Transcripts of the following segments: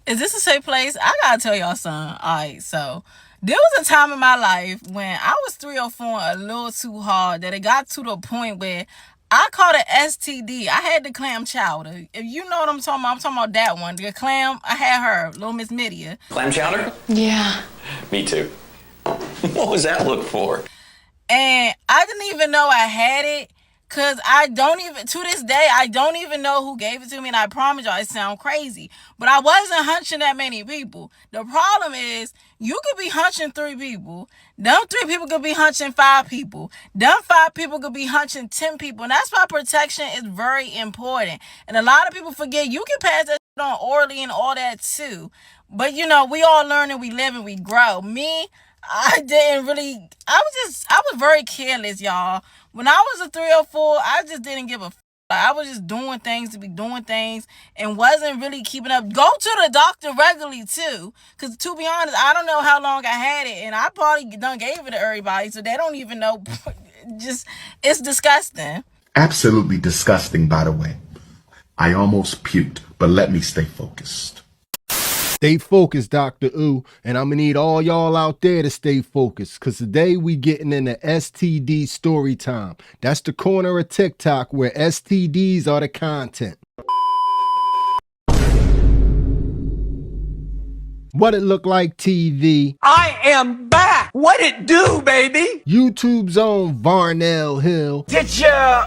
Is this a safe place? I gotta tell y'all something. Alright, so there was a time in my life when I was 304 a little too hard that it got to the point where I caught an STD. I had the clam chowder. If you know what I'm talking about that one. The clam, I had her, little Miss Midia. Clam chowder? Yeah. Me too. What was that look for? And I didn't even know I had it. Cause I don't even, to this day, I don't even know who gave it to me, and I promise y'all, it sounds crazy. But I wasn't hunching that many people. The problem is, you could be hunching 3 people. Them 3 people could be hunching 5 people. Them 5 people could be hunching 10 people. And that's why protection is very important. And a lot of people forget you can pass that shit on orally and all that too. But you know, we all learn and we live and we grow. Me, I didn't really, I was very careless, y'all. When I was a 304, I just didn't give a f. I was just doing things to be doing things and wasn't really keeping up. Go to the doctor regularly too. Cause to be honest, I don't know how long I had it, and I probably done gave it to everybody, so they don't even know. Just, it's disgusting. Absolutely disgusting, by the way. I almost puked, but let me stay focused. Stay focused, Dr. Ooh, and I'm gonna need all y'all out there to stay focused, because today we getting into STD story time. That's the corner of TikTok where STDs are the content. What it look like TV? I am back! What it do, baby? YouTube's own Varnell Hill. Did you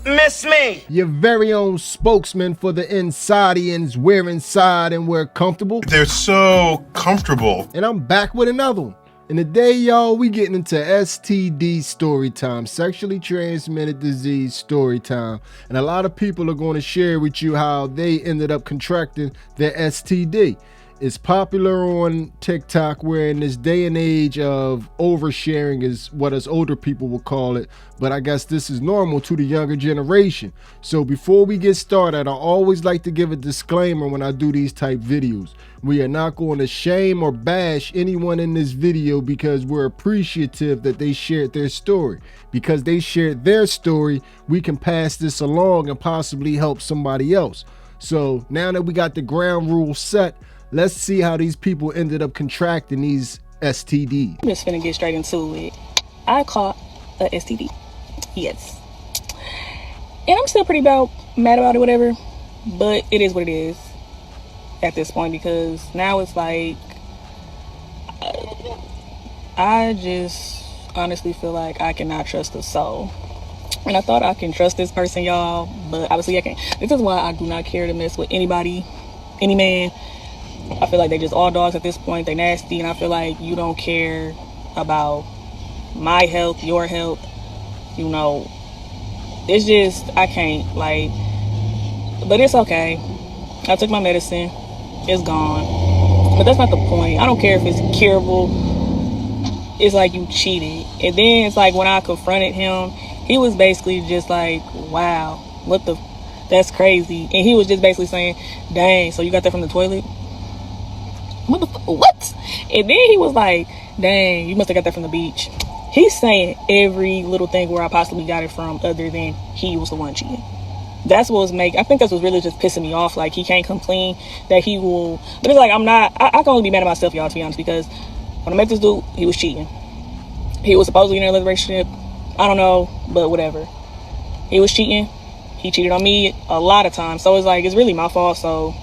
miss me? Your very own spokesman for the Insadians, we're inside and we're comfortable. They're so comfortable. And I'm back with another one. And today, y'all, we getting into STD story time, sexually transmitted disease story time. And a lot of people are going to share with you how they ended up contracting their STD. It's popular on TikTok, where in this day and age of oversharing is what us older people will call it, but I guess this is normal to the younger generation. So before we get started, I always like to give a disclaimer when I do these type videos. We are not going to shame or bash anyone in this video because we're appreciative that they shared their story. Because they shared their story, we can pass this along and possibly help somebody else. So now that we got the ground rules set, let's see how these people ended up contracting these STDs. I'm just finna get straight into it. I caught a STD. Yes. And I'm still pretty mad about it, whatever. But it is what it is at this point, because now it's like, I just honestly feel like I cannot trust a soul. And I thought I can trust this person, y'all, but obviously I can't. This is why I do not care to mess with anybody, any man. I feel like they just all dogs at this point. They nasty, and I feel like you don't care about my health, your health. You know, it's just, I can't, like, but it's okay. I took my medicine. It's gone. But that's not the point. I don't care if it's curable. It's like you cheated. And then it's like when I confronted him, he was basically just like, wow, what the, that's crazy. And he was just basically saying, dang, so you got that from the toilet? What? And then he was like, dang, you must have got that from the beach. He's saying every little thing where I possibly got it from, other than he was the one cheating. That's what was I think that's what's really just pissing me off. Like, he can't complain that he will, but it's like, I can only be mad at myself, y'all, to be honest, because when I met this dude, he was cheating. He was supposedly in a relationship. I don't know, but whatever. He was cheating. He cheated on me a lot of times. So it's like, it's really my fault. So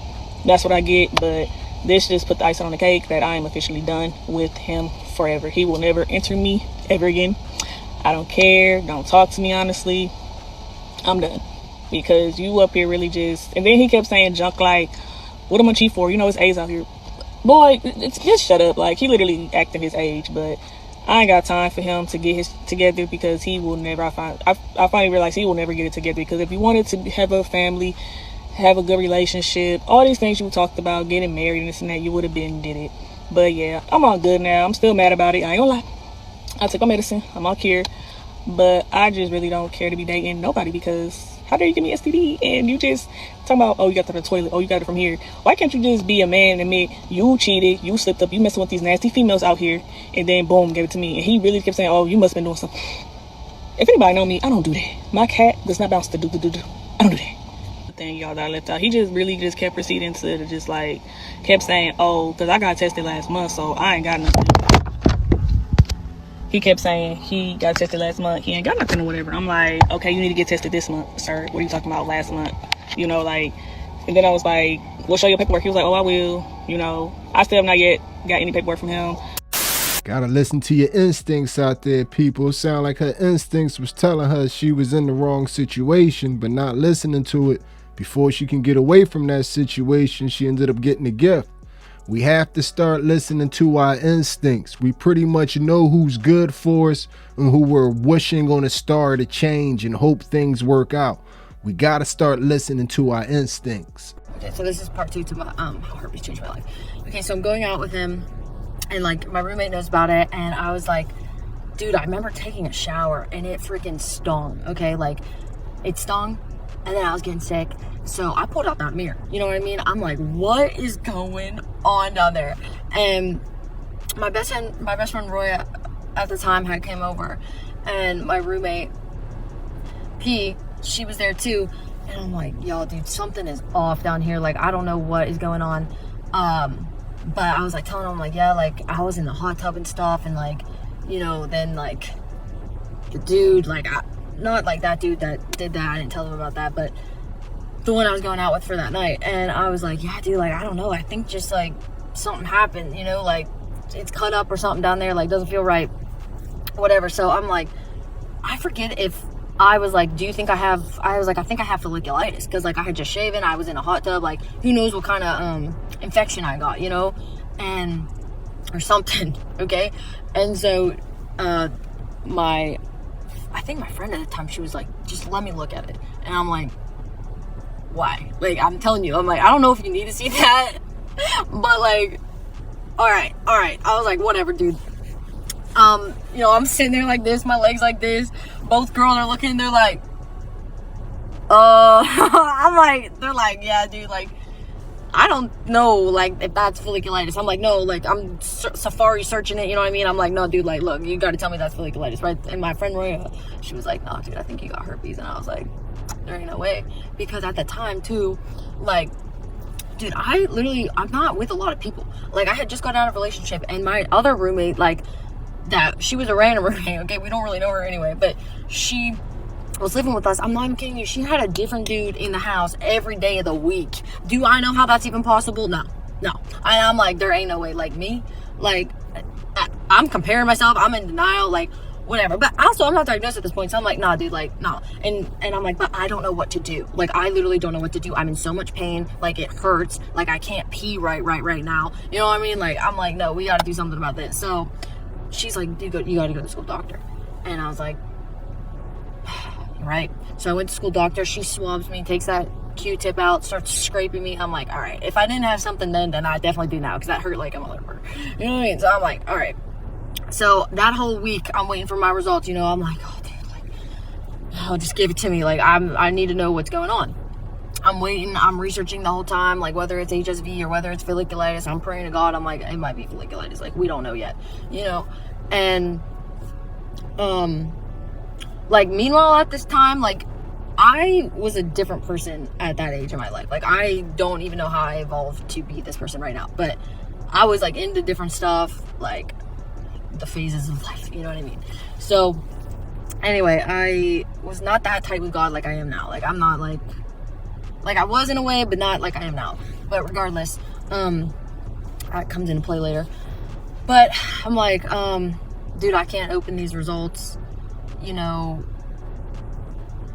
that's what I get. But this just put the icing on the cake that I am officially done with him forever. He will never enter me ever again. I don't care. Don't talk to me, honestly. I'm done. Because you up here really just... And then he kept saying junk like, what am I cheat for? You know, it's AIDS out here. Boy, just shut up. Like, he literally acting his age. But I ain't got time for him to get his together, because he will never... I finally realized he will never get it together. Because if he wanted to have a family, have a good relationship, all these things you talked about, getting married and this and that, you would have been did it. But yeah, I'm all good now. I'm still mad about it. I ain't gonna lie. I took my medicine. I'm all cured. But I just really don't care to be dating nobody, because how dare you give me STD and you just talking about, oh, you got that from the toilet, oh, you got it from here. Why can't you just be a man and admit you cheated, you slipped up, you messing with these nasty females out here, and then boom, gave it to me. And he really kept saying, oh, you must have been doing something. If anybody know me, I don't do that. My cat does not bounce to do. I don't do that. thing y'all that I left out. He just really just kept proceeding to just like kept saying, oh, because I got tested last month, so I ain't got nothing. He kept saying he got tested last month, he ain't got nothing or whatever. I'm like, okay, you need to get tested this month, sir. What are you talking about last month? You know, like, and then I was like, well, show your paperwork. He was like, oh, I will. You know, I still have not yet got any paperwork from him. Gotta listen to your instincts out there, people. It sound like her instincts was telling her she was in the wrong situation, but not listening to it. Before she can get away from that situation, she ended up getting a gift. We have to start listening to our instincts. We pretty much know who's good for us and who we're wishing on a star to change and hope things work out. We gotta start listening to our instincts. Okay, so this is part 2 to my how herpes changed my life. Okay, so I'm going out with him, and like my roommate knows about it, and I was like, dude, I remember taking a shower and it freaking stung. Okay, like it stung, and then I was getting sick. So I pulled out that mirror, you know what I mean? I'm like, what is going on down there? And my best friend Roy at the time had came over, and my roommate P, she was there too. And I'm like, yo, dude, something is off down here. Like, I don't know what is going on. But I was like telling him, like, yeah, like I was in the hot tub and stuff, and like, you know, then like the dude, like not like that dude that did that, I didn't tell him about that, but the one I was going out with for that night. And I was like, yeah, dude, like I don't know, I think just like something happened, you know, like it's cut up or something down there, like doesn't feel right, whatever. So I'm like, I forget if I was like, do you think I have, I was like, I think I have folliculitis, because like I had just shaven, I was in a hot tub, like who knows what kind of infection I got, you know, and or something. Okay. And so I think my friend at the time, she was like, just let me look at it. And I'm like, why? Like, I'm telling you, I'm like, I don't know if you need to see that, but like, all right. I was like, whatever, dude. You know, I'm sitting there like this, my legs like this, both girls are looking, they're like, I'm like, they're like, yeah, dude, like, I don't know, like, if that's folliculitis. I'm like, no, like, I'm safari searching it, you know what I mean? I'm like, no, dude, like, look, you gotta tell me that's folliculitis, right? And my friend Roya, she was like, no, dude, I think you got herpes. And I was like, there ain't no way. Because at the time, too, like, dude, I'm not with a lot of people. Like, I had just got out of a relationship, and my other roommate, like, that, she was a random roommate, okay? We don't really know her anyway, but she was living with us. I'm not even kidding you. She had a different dude in the house every day of the week. Do I know how that's even possible? No. I'm like, there ain't no way. Like me, like I'm comparing myself. I'm in denial, like whatever. But also, I'm not diagnosed at this point, so I'm like, nah, dude, like, nah. And I'm like, but I don't know what to do. Like, I literally don't know what to do. I'm in so much pain. Like, it hurts. Like, I can't pee right now. You know what I mean? Like, I'm like, no, we got to do something about this. So she's like, you got to go to the school doctor. And I was like, right. So I went to school doctor. She swabs me, takes that Q-tip out, starts scraping me. I'm like, all right, if I didn't have something then I definitely do now, because that hurt like a motherfucker. You know what I mean? So I'm like, all right. So that whole week, I'm waiting for my results. You know, I'm like, oh, dude, like, oh, just give it to me. Like, I need to know what's going on. I'm waiting. I'm researching the whole time, like whether it's HSV or whether it's folliculitis. I'm praying to God. I'm like, it might be folliculitis. Like, we don't know yet, you know. And like, meanwhile, at this time, like, I was a different person at that age of my life. Like, I don't even know how I evolved to be this person right now. But I was, like, into different stuff, like, the phases of life, you know what I mean? So, anyway, I was not that tight with God like I am now. Like, I'm not, like I was in a way, but not like I am now. But regardless, that comes into play later. But I'm like, dude, I can't open these results, you know,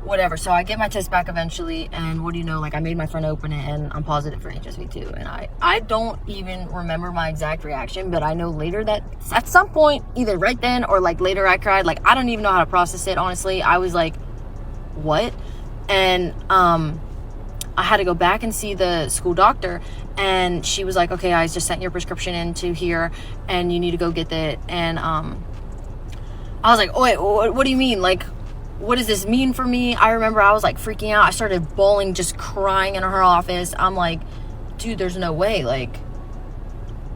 whatever. So I get my test back eventually, and what do you know, like, I made my friend open it, and I'm positive for HSV too. And I don't even remember my exact reaction, but I know later that at some point, either right then or like later, I cried. Like, I don't even know how to process it, honestly. I was like, what? And I had to go back and see the school doctor, and she was like, okay, I just sent your prescription into here, and you need to go get it. And I was like, oh wait, what do you mean? Like, what does this mean for me? I remember I was like freaking out. I started bawling, just crying in her office. I'm like, dude, there's no way. Like,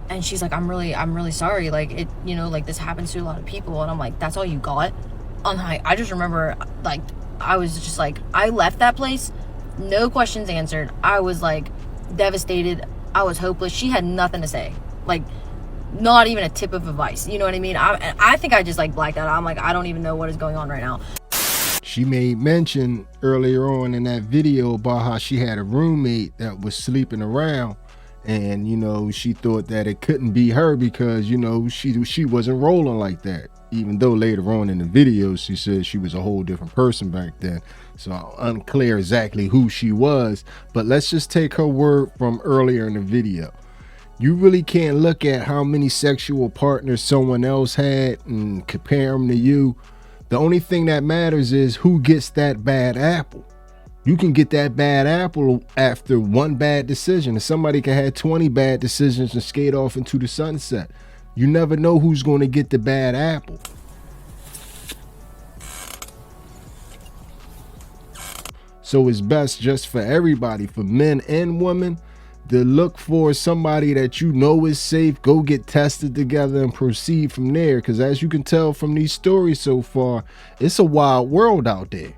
and she's like, I'm really sorry. Like, it, you know, like, this happens to a lot of people. And I'm like, that's all you got? I'm like, I just remember, like, I was just like, I left that place No questions answered. I was like devastated. I was hopeless. She had nothing to say. Like, not even a tip of advice. You know what I mean? I think I just like blacked out. I'm like, I don't even know what is going on right now. She made mention earlier on in that video about how she had a roommate that was sleeping around, and you know, she thought that it couldn't be her because, you know, she wasn't rolling like that, even though later on in the video she said she was a whole different person back then. So unclear exactly who she was, but let's just take her word from earlier in the video. You really can't look at how many sexual partners someone else had and compare them to you. The only thing that matters is who gets that bad apple. You can get that bad apple after one bad decision, and somebody can have 20 bad decisions and skate off into the sunset. You never know who's going to get the bad apple. So it's best just for everybody, for men and women, to look for somebody that you know is safe, go get tested together and proceed from there. Because as you can tell from these stories so far, it's a wild world out there.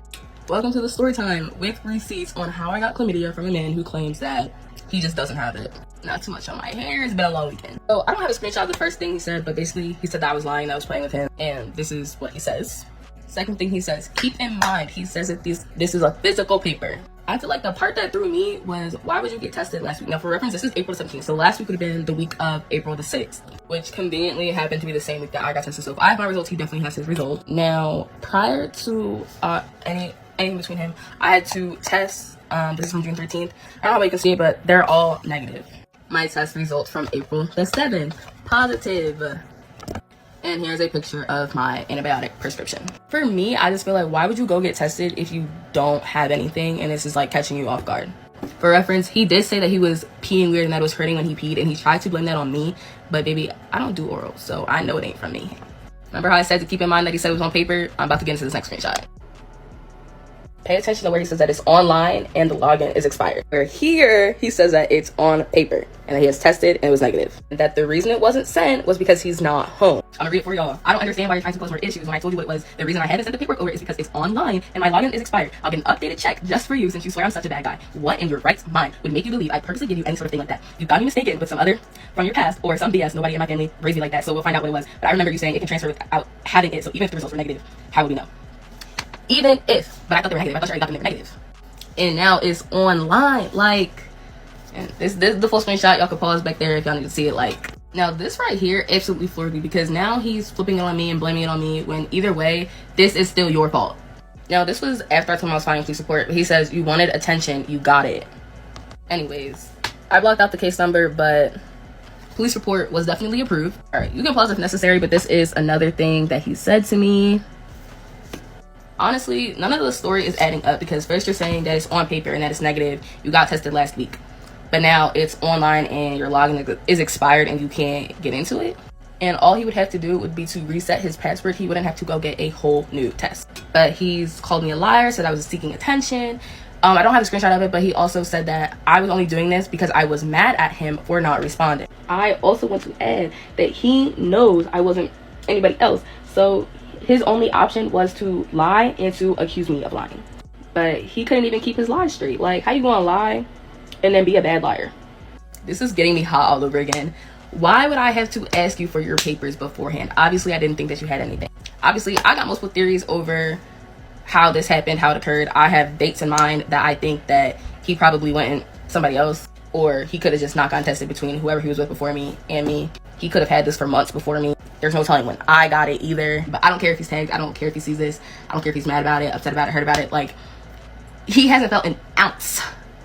Welcome to the story time with receipts on how I got chlamydia from a man who claims that he just doesn't have it. Not too much on my hair, it's been a long weekend. So I don't have a screenshot of the first thing he said, but basically he said that I was lying, that I was playing with him, and this is what he says. Second thing he says, keep in mind, he says that this is a physical paper. I feel like the part that threw me was, why would you get tested last week? Now, for reference, this is April 17th, so last week would have been the week of April the 6th, which conveniently happened to be the same week that I got tested. So if I have my results, he definitely has his result. Now, prior to anything between him, I had to test, this is from June 13th. I don't know how you can see it, but they're all negative. My test results from April the 7th, positive. And here's a picture of my antibiotic prescription. For me, I just feel like, why would you go get tested if you don't have anything and this is like catching you off guard? For reference, he did say that he was peeing weird and that it was hurting when he peed, and he tried to blame that on me, but baby, I don't do oral, so I know it ain't from me. Remember how I said to keep in mind that he said it was on paper? I'm about to get into this next screenshot. Pay attention to where he says that it's online and the login is expired. Where here, he says that it's on paper and that he has tested and it was negative. And that the reason it wasn't sent was because he's not home. I'm gonna read it for y'all. I don't understand why you're trying to close more issues when I told you what it was. The reason I haven't sent the paperwork over is because it's online and my login is expired. I'll get an updated check just for you since you swear I'm such a bad guy. What in your right mind would make you believe I purposely give you any sort of thing like that? You got me mistaken with some other from your past or some BS. Nobody in my family raised me like that, so we'll find out what it was. But I remember you saying it can transfer without having it, so even if the results were negative, how would we know? Even if, but I thought they were negative. I thought you already got them, they were negative. And now it's online, like, and this the full screenshot. Y'all can pause back there if y'all need to see it. Like, now this right here absolutely floored me because now he's flipping it on me and blaming it on me when either way, this is still your fault. Now this was after I told him I was filing police report, but he says, you wanted attention, you got it. Anyways, I blocked out the case number, but police report was definitely approved. All right, you can pause if necessary, but this is another thing that he said to me. Honestly, none of the story is adding up because first you're saying that it's on paper and that it's negative. You got tested last week. But now it's online and your login is expired and you can't get into it. And all he would have to do would be to reset his password. He wouldn't have to go get a whole new test. But he's called me a liar, said I was seeking attention. I don't have a screenshot of it, but he also said that I was only doing this because I was mad at him for not responding. I also want to add that he knows I wasn't anybody else. So his only option was to lie and to accuse me of lying. But he couldn't even keep his lies straight. Like, how you gonna lie and then be a bad liar? This is getting me hot all over again. Why would I have to ask you for your papers beforehand? Obviously, I didn't think that you had anything. Obviously, I got multiple theories over how this happened, how it occurred. I have dates in mind that I think that he probably went and somebody else, or he could have just not gotten tested between whoever he was with before me and me. He could have had this for months before me. There's no telling when I got it either. But I don't care if he's tagged. I don't care if he sees this. I don't care if he's mad about it, upset about it, hurt about it. Like, he hasn't felt an ounce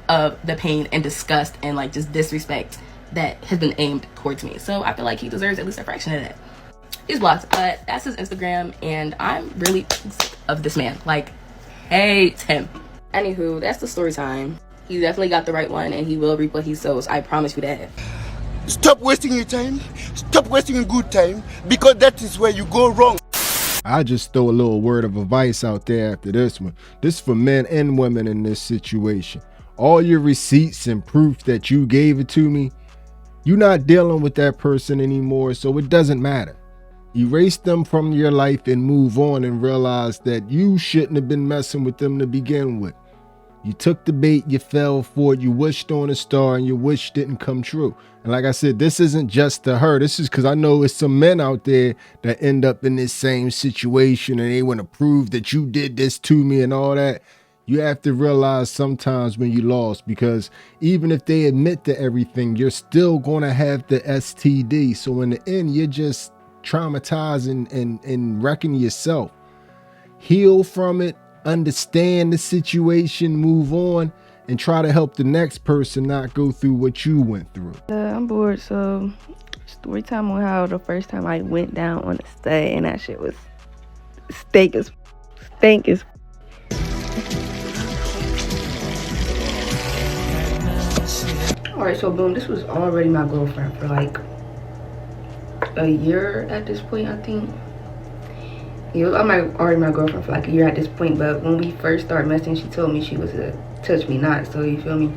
of the pain and disgust and like just disrespect that has been aimed towards me. So I feel like he deserves at least a fraction of that. He's blocked, but that's his Instagram, and I'm really sick of this man. Like, hate him. Anywho, that's the story time. He definitely got the right one, and he will reap what he sows. I promise you that. Stop wasting your time. Stop wasting your good time, because that is where you go wrong. I just throw a little word of advice out there after this one. This is for men and women in this situation. All your receipts and proof that you gave it to me, you're not dealing with that person anymore, so it doesn't matter. Erase them from your life and move on and realize that you shouldn't have been messing with them to begin with. You took the bait, you fell for it, you wished on a star, and your wish didn't come true. And like I said, this isn't just to her. This is because I know it's some men out there that end up in this same situation and they want to prove that you did this to me and all that. You have to realize sometimes when you lost, because even if they admit to everything, you're still going to have the STD. So in the end, you're just traumatized and wrecking yourself. Heal from it, understand the situation, move on, and try to help the next person not go through what you went through. I'm bored, so story time on how the first time I went down on a stud and that shit was stank as. Alright, so boom, this was already my girlfriend for like a year at this point, I think. Yeah, I'm already my girlfriend for like a year at this point, but when we first started messing, she told me she was a touch me not, so you feel me?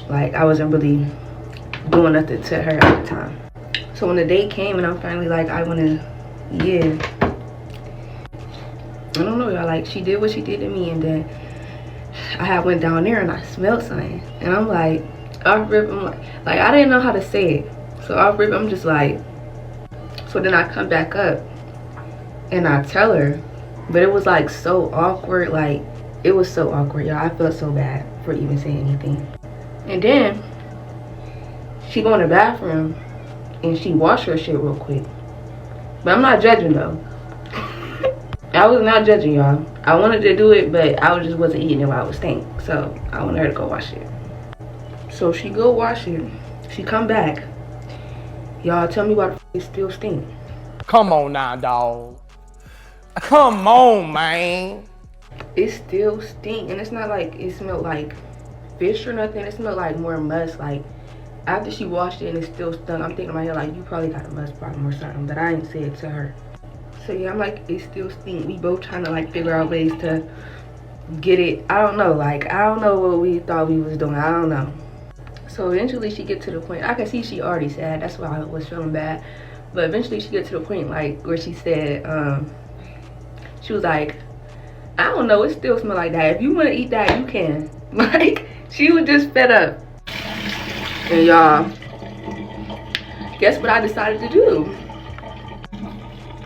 Like, I wasn't really doing nothing to her at the time. So when the day came and I'm finally like, I wanna, yeah. I don't know, y'all, like, she did what she did to me, and then I went down there and I smelled something, and I'm like, off rip, I'm like I didn't know how to say it. So off rip, I'm just like, so then I come back up and I tell her, but it was like so awkward, like it was so awkward, y'all. I felt so bad for even saying anything. And then she go in the bathroom and she washed her shit real quick. But I'm not judging though. I was not judging, y'all. I wanted to do it, but I just wasn't eating it while I was stink. So I wanted her to go wash it. So she go wash it. She come back. Y'all tell me why the f it still stink. Come on now, dog. Come on, man. It still stink, and it's not like it smelled like fish or nothing. It smelled like more must. Like after she washed it and it still stunk, I'm thinking in my head like, you probably got a must problem or something, but I ain't say it to her. So yeah, I'm like, it still stink. We both trying to like figure out ways to get it. I don't know, like I don't know what we thought we was doing. I don't know. So eventually she get to the point, I can see she already sad, that's why I was feeling bad. But eventually she get to the point like where she said, she was like, I don't know, it still smell like that. If you want to eat that, you can. Like, she was just fed up. And y'all, guess what I decided to do?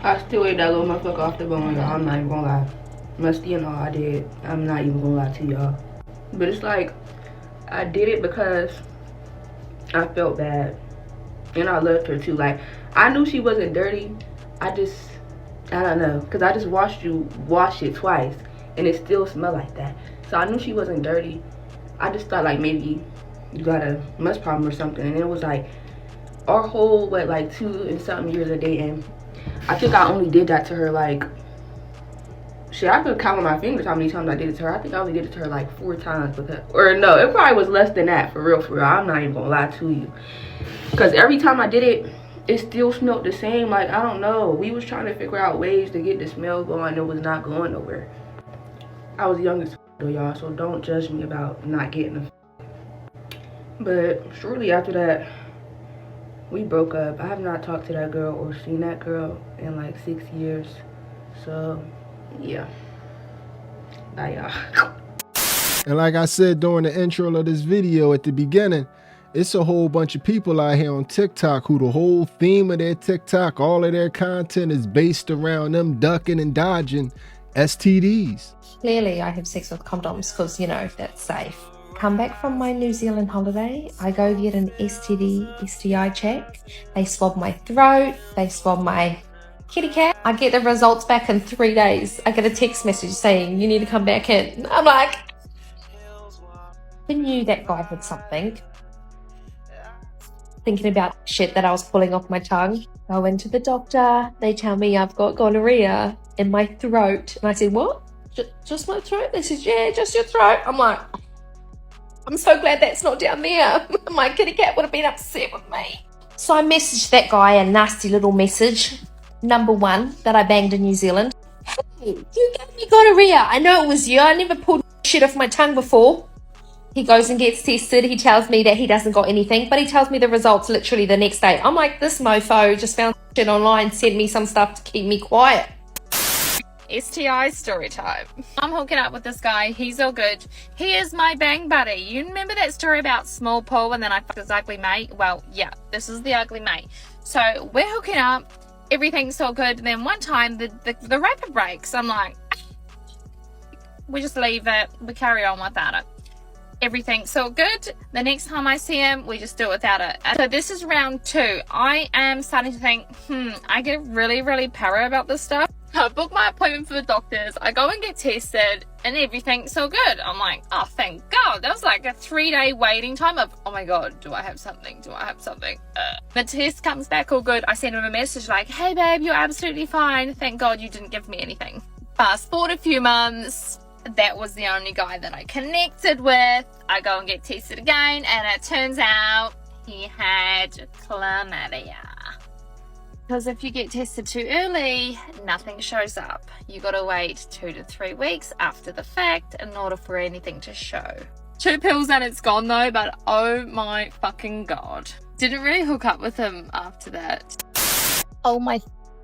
I still ate that little motherfucker off the bone, y'all. I'm not even gonna lie. Musty and all, I did. I'm not even gonna lie to y'all. But it's like, I did it because I felt bad. And I loved her too. Like, I knew she wasn't dirty. I don't know. Because I just watched you wash it twice. And it still smelled like that. So I knew she wasn't dirty. I just thought like maybe you got a must problem or something. And it was like our whole, what, like 2 and something years of dating. I think I only did that to her like, shit, I could count on my fingers how many times I did it to her. I think I only did it to her like 4 times. Because, or no, it probably was less than that, for real, for real. I'm not even gonna lie to you. Because every time I did it, it still smelled the same. Like, I don't know. We was trying to figure out ways to get the smell going. It was not going nowhere. I was young as though, y'all, so don't judge me about not getting a. But shortly after that, we broke up. I have not talked to that girl or seen that girl in like 6 years. So, yeah. Bye, y'all. And like I said during the intro of this video at the beginning, it's a whole bunch of people out here on TikTok who the whole theme of their TikTok, all of their content is based around them ducking and dodging STDs. Clearly, I have sex with condoms because, you know, that's safe. Come back from my New Zealand holiday, I go get an STI check. They swab my throat, they swab my kitty cat. I get the results back in 3 days. I get a text message saying, you need to come back in. I'm like, I knew that guy had something. Thinking about shit that I was pulling off my tongue. I went to the doctor, they tell me I've got gonorrhea in my throat. And I said, what? Just my throat? They said, yeah, just your throat. I'm like, I'm so glad that's not down there. My kitty cat would have been upset with me. So I messaged that guy a nasty little message. Number 1, that I banged in New Zealand. Hey, you gave me gonorrhea. I know it was you. I never pulled shit off my tongue before. He goes and gets tested. He tells me that he doesn't got anything, but he tells me the results literally the next day. I'm like, this mofo just found shit online, sent me some stuff to keep me quiet. STI story time. I'm hooking up with this guy. He's all good. He is my bang buddy. You remember that story about small Paul and then I fucked his ugly mate? Well, yeah, this is the ugly mate. So we're hooking up. Everything's all good. And then one time the rapper breaks. I'm like, we just leave it. We carry on without it. Everything's so good. The next time I see him, we just do it without it. So this is round 2. I am starting to think, I get really, really paranoid about this stuff. I book my appointment for the doctors. I go and get tested and everything's so good. I'm like, oh, thank God. That was like a 3-day waiting time of, oh my God, do I have something? Do I have something? The test comes back all good. I send him a message like, hey babe, you're absolutely fine. Thank God you didn't give me anything. Fast forward a few months. That was the only guy that I connected with. I go and get tested again and it turns out he had chlamydia. Because if you get tested too early, nothing shows up. You gotta wait 2 to 3 weeks after the fact in order for anything to show. 2 pills and it's gone though, but oh my fucking God. Didn't really hook up with him after that. Oh my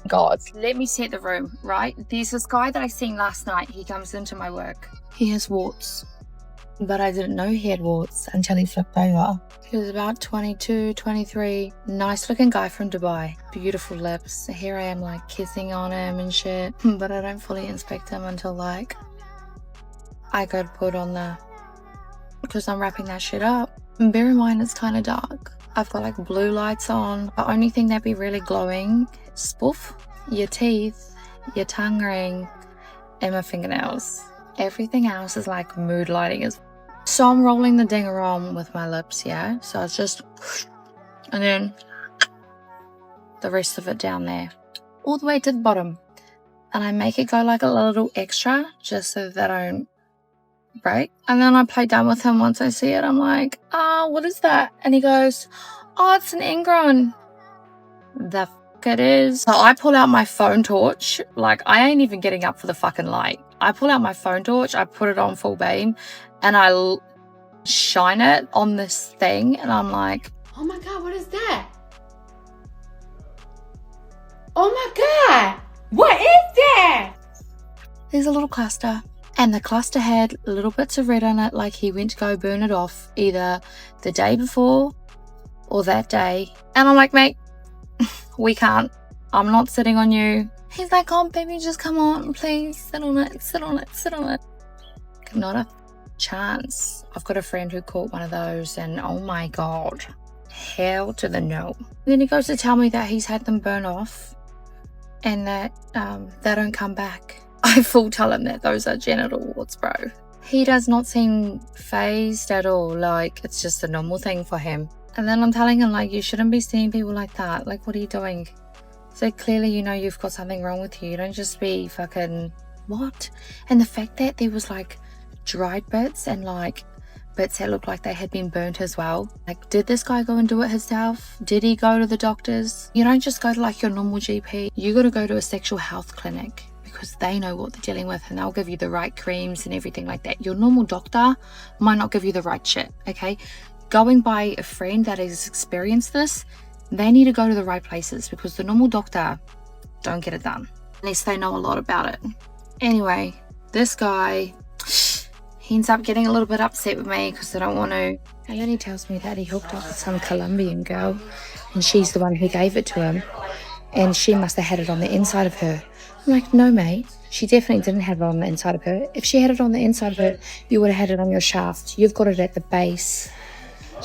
God. Let me set the room, right? There's this guy that I seen last night. He comes into my work. He has warts. But I didn't know he had warts until he flipped over. He was about 22, 23. Nice looking guy from Dubai. Beautiful lips. Here I am like kissing on him and shit. But I don't fully inspect him until like I go to put on because I'm wrapping that shit up. And bear in mind it's kind of dark. I've got like blue lights on. The only thing that'd be really glowing is spoof, your teeth, your tongue ring, and my fingernails. Everything else is like mood lighting. So I'm rolling the dinger on with my lips, yeah? So it's just, and then the rest of it down there, all the way to the bottom. And I make it go like a little extra, just so that I don't break. And then I play dumb with him once I see it. I'm like, what is that? And he goes, oh, it's an ingrown. The f*** it is. So I pull out my phone torch. Like, I ain't even getting up for the fucking light. I pull out my phone torch, I put it on full beam, and I shine it on this thing, and I'm like, oh my God, what is that? Oh my God, what is that? There's a little cluster, and the cluster had little bits of red on it, like he went to go burn it off either the day before or that day. And I'm like, mate, we can't. I'm not sitting on you. He's like, oh, baby, just come on, please. Sit on it, sit on it, sit on it. Not a chance. I've got a friend who caught one of those, and oh my God, hell to the no. Then he goes to tell me that he's had them burn off and that they don't come back. I full tell him that those are genital warts, bro. He does not seem phased at all. Like, it's just a normal thing for him. And then I'm telling him, like, you shouldn't be seeing people like that. Like, what are you doing? So clearly, you know, you've got something wrong with you. You don't just be fucking, what? And the fact that there was like dried bits and like bits that looked like they had been burnt as well. Like, did this guy go and do it himself? Did he go to the doctors? You don't just go to like your normal GP. You got to go to a sexual health clinic because they know what they're dealing with and they'll give you the right creams and everything like that. Your normal doctor might not give you the right shit, okay? Going by a friend that has experienced this, they need to go to the right places because the normal doctor don't get it done unless they know a lot about it. Anyway, this guy, he ends up getting a little bit upset with me because I don't want to. And then he tells me that he hooked up with some Colombian girl and she's the one who gave it to him and she must have had it on the inside of her. I'm like, no, mate, she definitely didn't have it on the inside of her. If she had it on the inside of her, you would have had it on your shaft. You've got it at the base,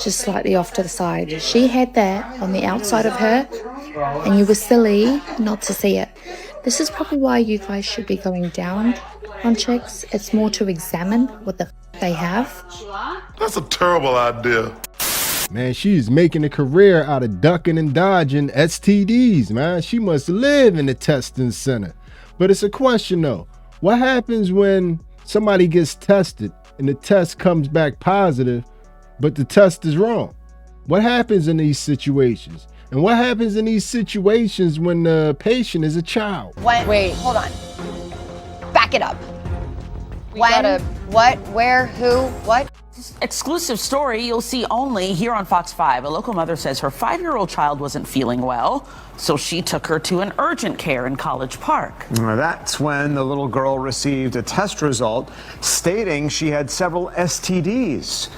just slightly off to the side. She had that on the outside of her and you were silly not to see it. This is probably why you guys should be going down on chicks. It's more to examine what the they have. That's a terrible idea. Man, she's making a career out of ducking and dodging STDs, man. She must live in the testing center. But it's a question though. What happens when somebody gets tested and the test comes back positive, but the test is wrong? What happens in these situations? And what happens in these situations when the patient is a child? Wait, hold on. Back it up. When, what, where, who, what? Exclusive story you'll see only here on Fox 5. A local mother says her 5-year-old child wasn't feeling well, so she took her to an urgent care in College Park. That's when the little girl received a test result stating she had several STDs.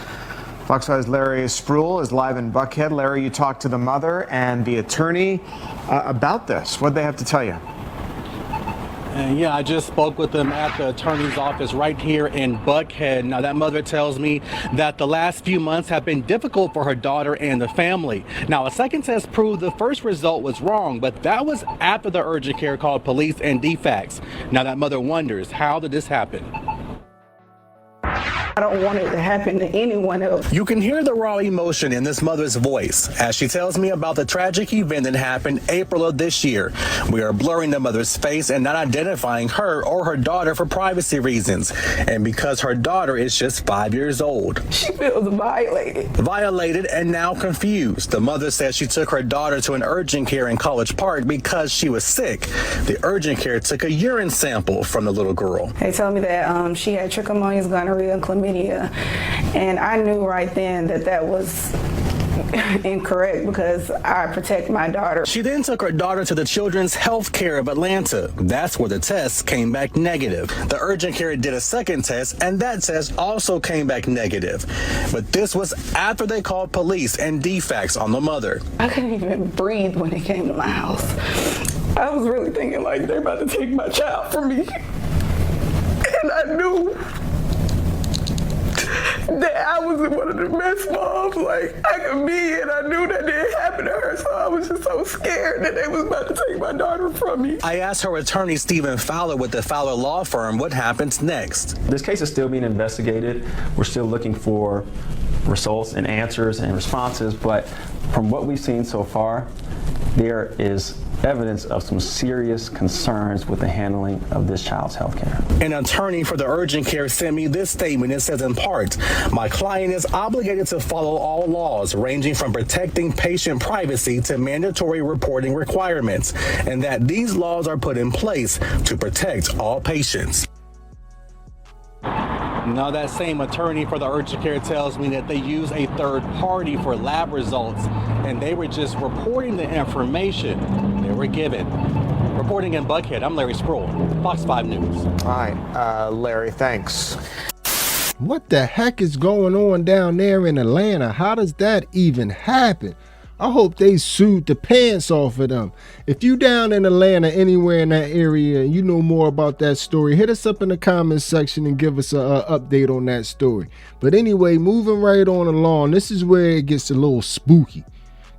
Fox 5's Larry Spruill is live in Buckhead. Larry, you talked to the mother and the attorney about this. What did they have to tell you? Yeah, I just spoke with them at the attorney's office right here in Buckhead. Now, that mother tells me that the last few months have been difficult for her daughter and the family. Now, a second test proved the first result was wrong, but that was after the urgent care called police and DFACS. Now, that mother wonders, how did this happen? I don't want it to happen to anyone else. You can hear the raw emotion in this mother's voice as she tells me about the tragic event that happened April of this year. We are blurring the mother's face and not identifying her or her daughter for privacy reasons, and because her daughter is just 5 years old. She feels violated. Violated and now confused. The mother says she took her daughter to an urgent care in College Park because she was sick. The urgent care took a urine sample from the little girl. They told me that she had trichomonias, gonorrhea, and chlamydia, and I knew right then that that was incorrect because I protect my daughter. She then took her daughter to the Children's Health Care of Atlanta. That's where the test came back negative. The urgent care did a second test, and that test also came back negative. But this was after they called police and DFACS on the mother. I couldn't even breathe when they came to my house. I was really thinking like they're about to take my child from me. And I knew that I was one of the best moms like I could be, and I knew that didn't happen to her, so I was just so scared that they was about to take my daughter from me. I asked her attorney Stephen Fowler with the Fowler Law Firm what happens next. This case is still being investigated. We're still looking for results and answers and responses, but from what we've seen so far, there is evidence of some serious concerns with the handling of this child's health care. An attorney for the urgent care sent me this statement. It says, in part, my client is obligated to follow all laws ranging from protecting patient privacy to mandatory reporting requirements, and that these laws are put in place to protect all patients. Now, that same attorney for the urgent care tells me that they use a third party for lab results, and they were just reporting the information they were given. Reporting in Buckhead, I'm Larry Spruill, Fox 5 News. All right, Larry, thanks. What the heck is going on down there in Atlanta? How does that even happen? I hope they sued the pants off of them. If you down in Atlanta, anywhere in that area, and you know more about that story, hit us up in the comments section and give us an update on that story. But anyway, moving right on along, this is where it gets a little spooky.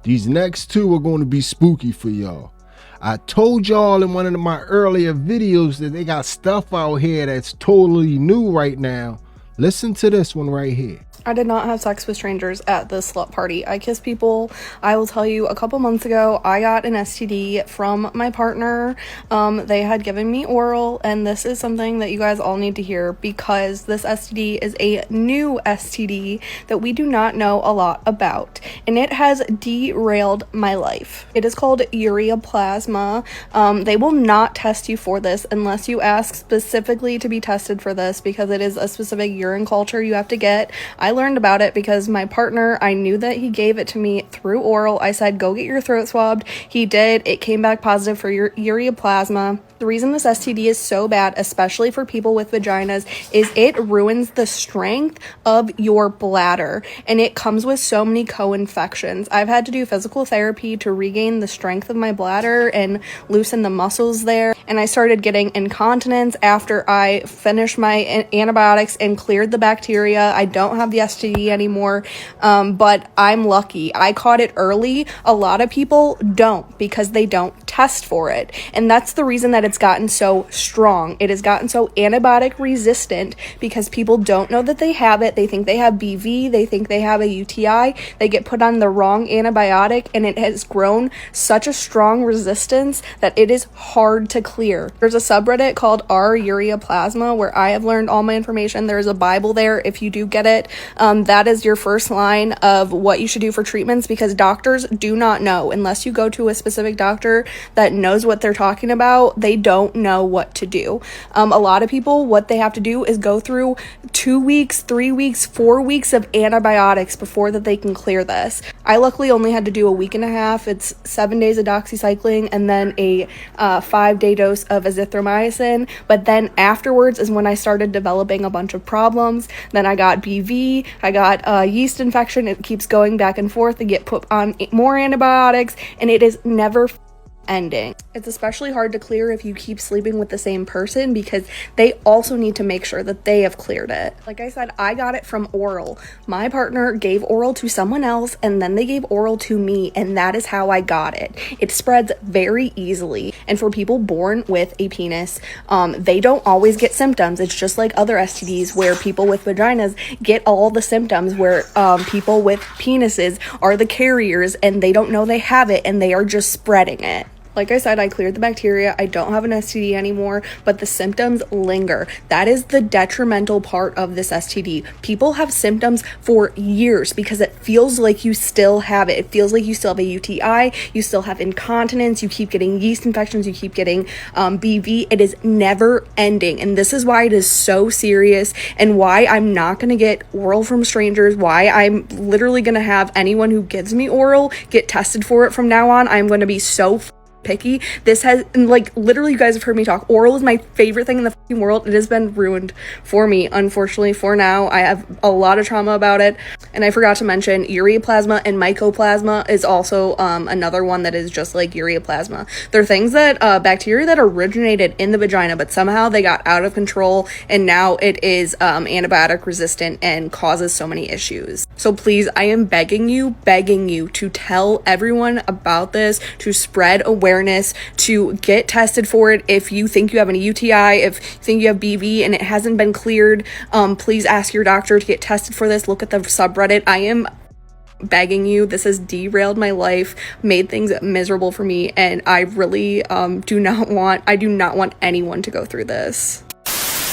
These next two are going to be spooky for y'all. I told y'all in one of my earlier videos that they got stuff out here that's totally new right now. Listen to this one right here. I did not have sex with strangers at this slut party. I kiss people. I will tell you, a couple months ago, I got an STD from my partner. They had given me oral, and this is something that you guys all need to hear because this STD is a new STD that we do not know a lot about, and it has derailed my life. It is called ureaplasma. They will not test you for this unless you ask specifically to be tested for this because it is a specific urine culture you have to get. I learned about it because my partner, I knew that he gave it to me through oral. I said, go get your throat swabbed. He did. It came back positive for ureaplasma. The reason this STD is so bad, especially for people with vaginas, is it ruins the strength of your bladder, and it comes with so many co-infections. I've had to do physical therapy to regain the strength of my bladder and loosen the muscles there, and I started getting incontinence after I finished my antibiotics and cleared the bacteria. I don't have the STD anymore, but I'm lucky. I caught it early. A lot of people don't because they don't test for it, and that's the reason that it's gotten so strong. It has gotten so antibiotic resistant because people don't know that they have it. They think they have BV. They think they have a UTI. They get put on the wrong antibiotic, and it has grown such a strong resistance that it is hard to clear. There's a subreddit called R Ureaplasma where I have learned all my information. There's a Bible there if you do get it. That is your first line of what you should do for treatments because doctors do not know unless you go to a specific doctor. that knows what they're talking about, they don't know what to do. A lot of people, what they have to do is go through 2 weeks, 3 weeks, 4 weeks of antibiotics before that they can clear this. I luckily only had to do a week and a half. It's 7 days of doxycycline and then a 5-day dose of azithromycin. But then afterwards is when I started developing a bunch of problems. Then I got BV, I got yeast infection. It keeps going back and forth. I get put on more antibiotics, and it is never ending. It's especially hard to clear if you keep sleeping with the same person, because they also need to make sure that they have cleared it. Like I said, I got it from oral. My partner gave oral to someone else, and then they gave oral to me, and that is how I got it. It spreads very easily, and for people born with a penis, they don't always get symptoms. It's just like other STDs where people with vaginas get all the symptoms, where people with penises are the carriers and they don't know they have it and they are just spreading it. Like I said, I cleared the bacteria. I don't have an STD anymore, but the symptoms linger. That is the detrimental part of this STD. People have symptoms for years because it feels like you still have it. It feels like you still have a UTI. You still have incontinence. You keep getting yeast infections. You keep getting BV. It is never ending. And this is why it is so serious, and why I'm not going to get oral from strangers, why I'm literally going to have anyone who gives me oral get tested for it from now on. I'm going to be so picky. This has, like, literally, you guys have heard me talk. Oral is my favorite thing in the fucking world. It has been ruined for me, unfortunately, for now. I have a lot of trauma about it. And I forgot to mention, ureaplasma and mycoplasma is also another one that is just like ureaplasma. They're things that, bacteria that originated in the vagina, but somehow they got out of control, and now it is antibiotic resistant and causes so many issues. So please, I am begging you to tell everyone about this, to spread awareness, to get tested for it. If you think you have an UTI, if you think you have BV and it hasn't been cleared, please ask your doctor to get tested for this. Look at the subreddit. I am begging you. This has derailed my life, made things miserable for me, and I really do not want anyone to go through this.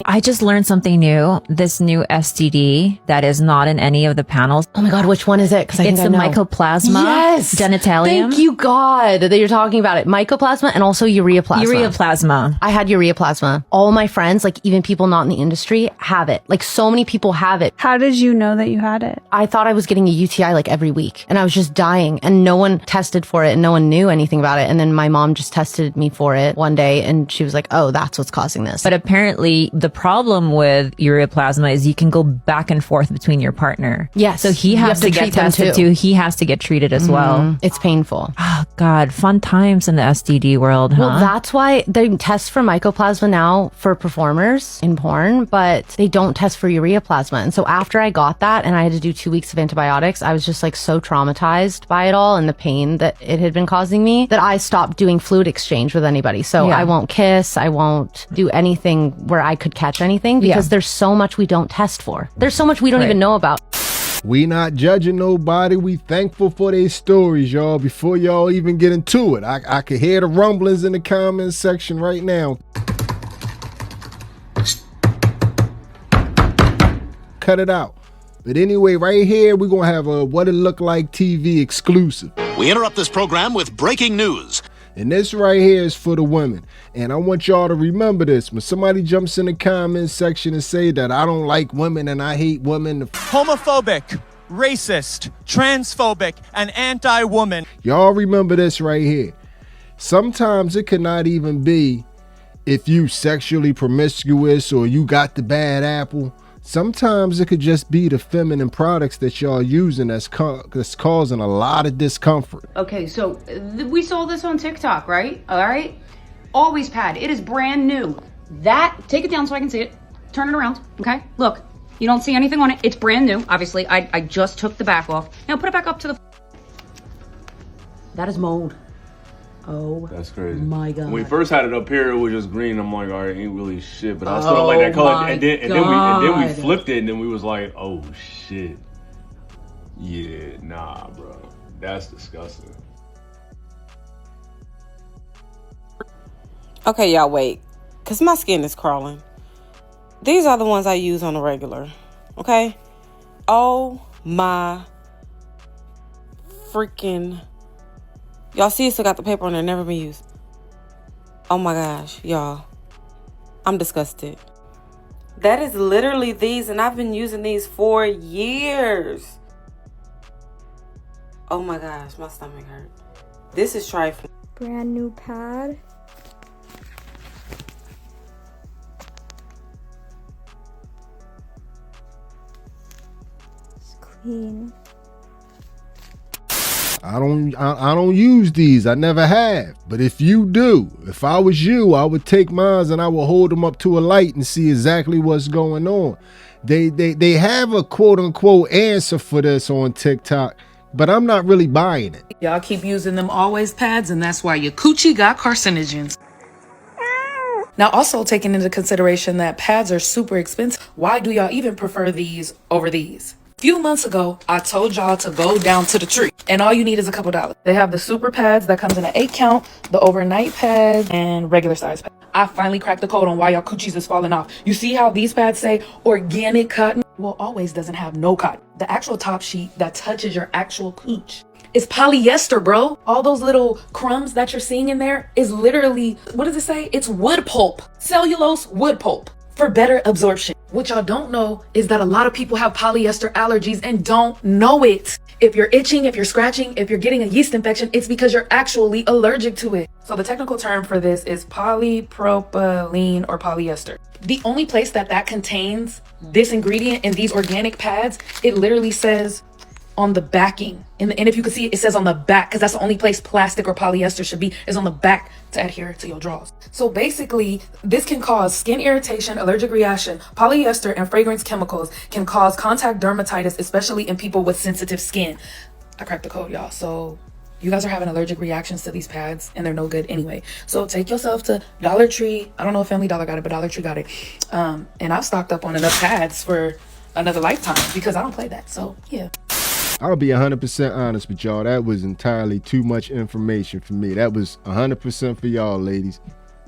I just learned something new. This new STD that is not in any of the panels. Oh my God, which one is it? Because it's the mycoplasma genitalium. Thank you, God, that you're talking about it. Mycoplasma and also ureaplasma. Ureaplasma. I had ureaplasma. All my friends, like even people not in the industry, have it. Like so many people have it. How did you know that you had it? I thought I was getting a UTI like every week, and I was just dying, and no one tested for it, and no one knew anything about it. And then my mom just tested me for it one day, and she was like, "Oh, that's what's causing this." But apparently the problem with ureaplasma is you can go back and forth between your partner. Yes. So he has to get tested too. He has to get treated as well. It's painful. Oh God, fun times in the STD world, huh? Well, that's why they test for mycoplasma now for performers in porn, but they don't test for ureaplasma. And so after I got that and I had to do 2 weeks of antibiotics, I was just like so traumatized by it all and the pain that it had been causing me that I stopped doing fluid exchange with anybody. So I won't kiss. I won't do anything where I could catch anything because there's so much we don't test for. There's so much we don't even know about. We not judging nobody. We thankful for their stories, y'all. Before y'all even get into it, I can hear the rumblings in the comments section right now. Cut it out. But anyway, right here, we're going to have a What It Look Like TV exclusive. We interrupt this program with breaking news. And this right here is for the women. And I want y'all to remember this. When somebody jumps in the comments section and say that I don't like women and I hate women. Homophobic, racist, transphobic, and anti-woman. Y'all remember this right here. Sometimes it could not even be if you sexually promiscuous or you got the bad apple. Sometimes it could just be the feminine products that y'all using that's causing a lot of discomfort. Okay, so we saw this on TikTok, right? All right. Always pad. It is brand new. Take it down so I can see it. Turn it around. Okay. Look, you don't see anything on it. It's brand new. Obviously, I just took the back off. Now put it back up to the. That is mold. Oh, that's crazy. My God. When we first had it up here, it was just green. I'm like, all right, ain't really shit, but I still don't like that color. And then we flipped it, and then we was like, oh shit, yeah, nah, bro, that's disgusting. Okay, y'all wait, cause my skin is crawling. These are the ones I use on a regular. Okay. Oh my freaking. Y'all see it still got the paper on there, never been used. Oh my gosh, y'all. I'm disgusted. That is literally these, and I've been using these for years. Oh my gosh, my stomach hurt. This is trifling. Brand new pad. It's clean. I don't use these. I never have. But if you do, if I was you, I would take mine and I would hold them up to a light and see exactly what's going on. They have a quote unquote answer for this on TikTok, but I'm not really buying it. Y'all keep using them always pads, and that's why your coochie got carcinogens. Now, also taking into consideration that pads are super expensive, why do y'all even prefer these over these? A few months ago, I told y'all to go down to the tree, and all you need is a couple dollars. They have the super pads that comes in an 8 count, the overnight pads, and regular size pads. I finally cracked the code on why y'all coochies is falling off. You see how these pads say organic cotton? Well, always doesn't have no cotton. The actual top sheet that touches your actual cooch is polyester, bro. All those little crumbs that you're seeing in there is literally, what does it say? It's wood pulp. Cellulose wood pulp for better absorption. What y'all don't know is that a lot of people have polyester allergies and don't know it. If you're itching, if you're scratching, if you're getting a yeast infection, it's because you're actually allergic to it. So the technical term for this is polypropylene or polyester. The only place that contains this ingredient in these organic pads, it literally says on the backing. And if you can see it, it says on the back, because that's the only place plastic or polyester should be, is on the back to adhere to your drawers. So basically, this can cause skin irritation, allergic reaction. Polyester and fragrance chemicals can cause contact dermatitis, especially in people with sensitive skin. I cracked the code, y'all. So you guys are having allergic reactions to these pads, and they're no good anyway. So take yourself to Dollar Tree. I don't know if Family Dollar got it, but Dollar Tree got it. And I've stocked up on enough pads for another lifetime because I don't play that. So yeah. I'll be 100% honest with y'all. That was entirely too much information for me. That was 100% for y'all, ladies.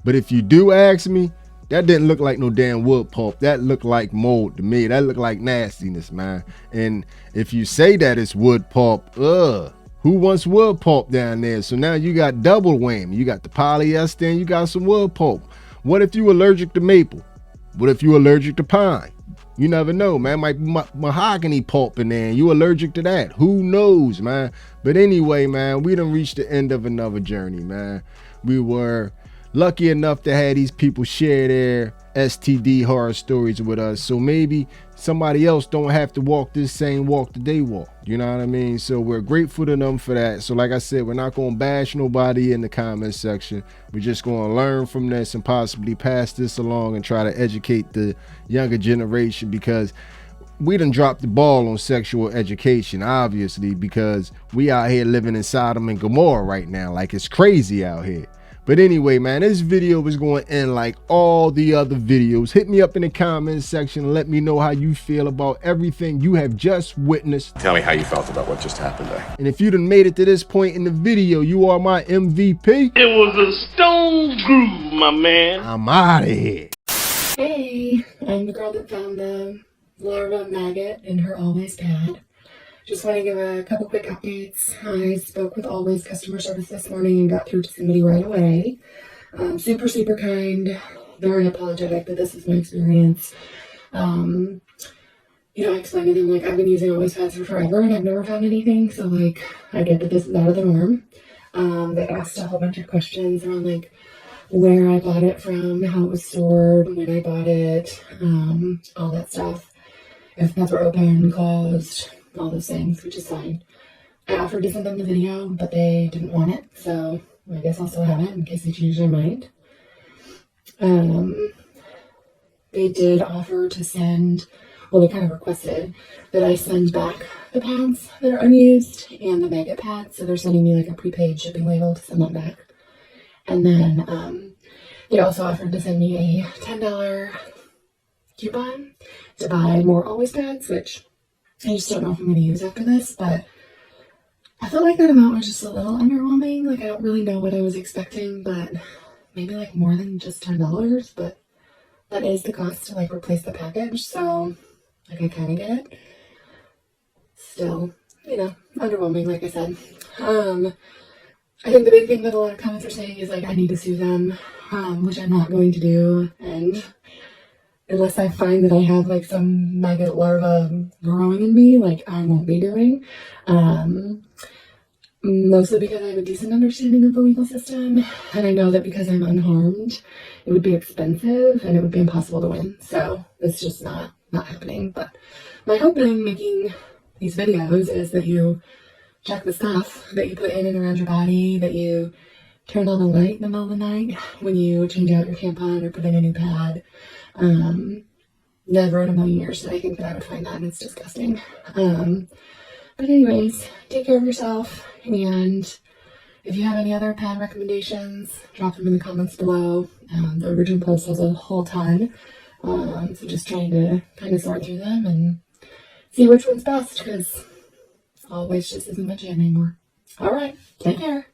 But if you do ask me, that didn't look like no damn wood pulp. That looked like mold to me. That looked like nastiness, man. And if you say that it's wood pulp, who wants wood pulp down there? So now you got double whammy. You got the polyester and you got some wood pulp. What if you allergic to maple? What if you allergic to pine? You never know, man. Might be mahogany pulp in there and you allergic to that. Who knows, man? But anyway, man, we done reached the end of another journey, man. We were lucky enough to have these people share their STD horror stories with us. So maybe somebody else don't have to walk this same walk that they walk. You know what I mean? So we're grateful to them for that. So like I said, we're not going to bash nobody in the comment section. We're just going to learn from this and possibly pass this along and try to educate the younger generation, because we done dropped the ball on sexual education, obviously, because we out here living in Sodom and Gomorrah right now. Like, it's crazy out here. But anyway, man, this video is going to end like all the other videos. Hit me up in the comments section and let me know how you feel about everything you have just witnessed. Tell me how you felt about what just happened there. And if you done made it to this point in the video, you are my MVP. It was a stone groove, my man. I'm out of here. Hey, I'm the girl that found the larva maggot in her Always pad. Just want to give a couple quick updates. I spoke with Always customer service this morning and got through to somebody right away. Super, super kind, very apologetic, but this is my experience. You know, I explained to them, like, I've been using Always pads for forever and I've never found anything, so, like, I get that this is out of the norm. They asked a whole bunch of questions around, like, where I bought it from, how it was stored, when I bought it, all that stuff. If pads were open, closed, all those things, which is fine. I offered to send them the video, but they didn't want it, so I guess I'll still have it in case they change their mind. They did offer to send, well, they kind of requested that I send back the pads that are unused and the maggot pads, so they're sending me like a prepaid shipping label to send that back. And then they also offered to send me a $10 coupon to buy more Always pads, which I just don't know if I'm going to use after this, but I felt like that amount was just a little underwhelming. Like, I don't really know what I was expecting, but maybe like more than just $10, but that is the cost to like replace the package, so like I kind of get it. Still, you know, underwhelming, like I said. I think the big thing that a lot of comments are saying is like I need to sue them, which I'm not going to do. And unless I find that I have like some maggot larva growing in me, like I won't be doing. Mostly because I have a decent understanding of the legal system, and I know that because I'm unharmed, it would be expensive and it would be impossible to win. So it's just not happening. But my hope in making these videos is that you check the stuff that you put in and around your body, that you turn on a light in the middle of the night when you change out your tampon or put in a new pad. Never in a million years did I think that I would find that, and it's disgusting. But anyways, take care of yourself, and if you have any other pad recommendations, drop them in the comments below. The original post has a whole ton, so just trying to kind of sort through them and see which one's best, because always just isn't my jam anymore. Alright, take care.